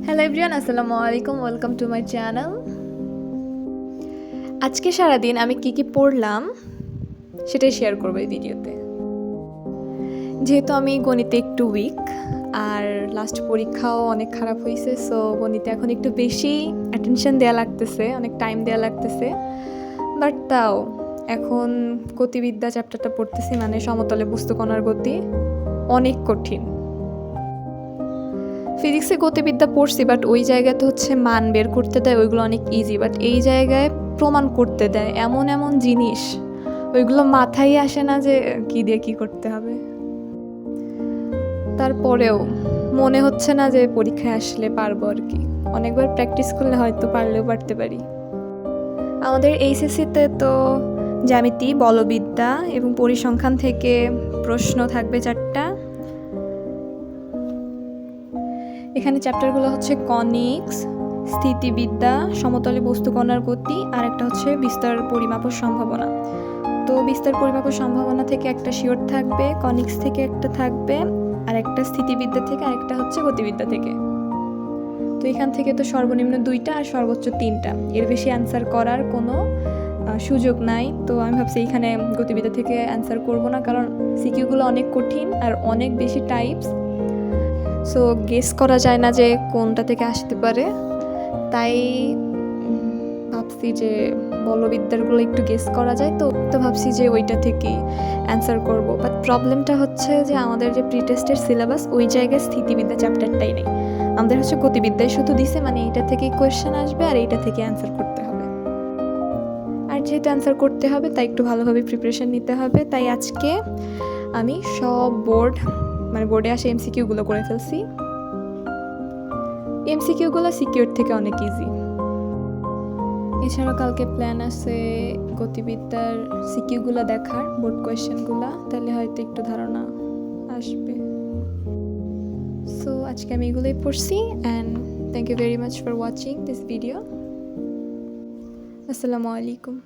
Hello everyone, আসসালামু আলাইকুম। Welcome to my channel. আজকে সারাদিন আমি কি পড়লাম সেটাই শেয়ার করবো এই ভিডিওতে। যেহেতু আমি গণিতে একটু উইক আর লাস্ট পরীক্ষাও অনেক খারাপ হয়েছে, সো গণিতে এখন একটু বেশি অ্যাটেনশন দেওয়া লাগতেছে, অনেক টাইম দেওয়া লাগতেছে। বাট তাও এখন গতিবিদ্যা চ্যাপ্টারটা পড়তেছি, মানে সমতলে বস্তুকণার গতি, অনেক কঠিন। ফিজিক্সে গতিবিদ্যা পড়ছি, বাট ওই জায়গাতে হচ্ছে মান বের করতে দেয়, ওইগুলো অনেক ইজি। বাট এই জায়গায় প্রমাণ করতে দেয় এমন এমন জিনিস, ওইগুলো মাথায় আসে না যে কি দিয়ে কি করতে হবে। তারপরেও মনে হচ্ছে না যে পরীক্ষায় আসলে পারবো আর কি। অনেকবার প্র্যাকটিস করলে হয়তো পারলেও পারতে পারি। আমাদের এইচএসসিতে তো জ্যামিতি, বলবিদ্যা এবং পরিসংখ্যান থেকে প্রশ্ন থাকবে 4টা। এখানে চ্যাপ্টারগুলো হচ্ছে কনিক্স, স্থিতিবিদ্যা, সমতলে বস্তুকণার গতি, আর একটা হচ্ছে বিস্তার পরিমাপের সম্ভাবনা। তো বিস্তার পরিমাপের সম্ভাবনা থেকে একটা শিওর থাকবে, কনিক্স থেকে একটা থাকবে, আর একটা স্থিতিবিদ্যা থেকে, আর একটা হচ্ছে গতিবিদ্যা থেকে। তো এখান থেকে তো সর্বনিম্ন 2টা আর সর্বোচ্চ 3টা, এর বেশি অ্যান্সার করার কোনো সুযোগ নাই। তো আমি ভাবছি এইখানে গতিবিদ্যা থেকে অ্যান্সার করব না, কারণ সিকিউগুলো অনেক কঠিন আর অনেক বেশি টাইপস, সো গেস করা যায় না যে কোনটা থেকে আসতে পারে। তাই ভাবছি যে বলবিদ্যারগুলো একটু গেস করা যায়, তো ভাবছি যে ওইটা থেকেই অ্যান্সার করব। বাট প্রবলেমটা হচ্ছে যে আমাদের যে প্রি টেস্টের সিলেবাস, ওই জায়গায় স্থিতিবিদ্যা চ্যাপ্টারটাই নেই। আমাদের হচ্ছে গতিবিদ্যায় শুধু দিছে, মানে এইটা থেকেই কোয়েশ্চেন আসবে আর এইটা থেকে অ্যান্সার করতে হবে। আর যেহেতু অ্যান্সার করতে হবে তাই একটু ভালোভাবে প্রিপারেশন নিতে হবে। তাই আজকে আমি সব বোর্ডে আসে এমসিকিউগুলো করে ফেলছি। এমসিকিউগুলো সিকিউর থেকে অনেক ইজি। এছাড়াও কালকে প্ল্যান আছে গতিবিদ্যার সিকিউগুলো দেখার, বোর্ড কোয়েশ্চেনগুলো, তাহলে হয়তো একটু ধারণা আসবে। সো আজকে আমি এগুলোই পড়ছি, and thank you very much for watching this video. আসসালামু আলাইকুম।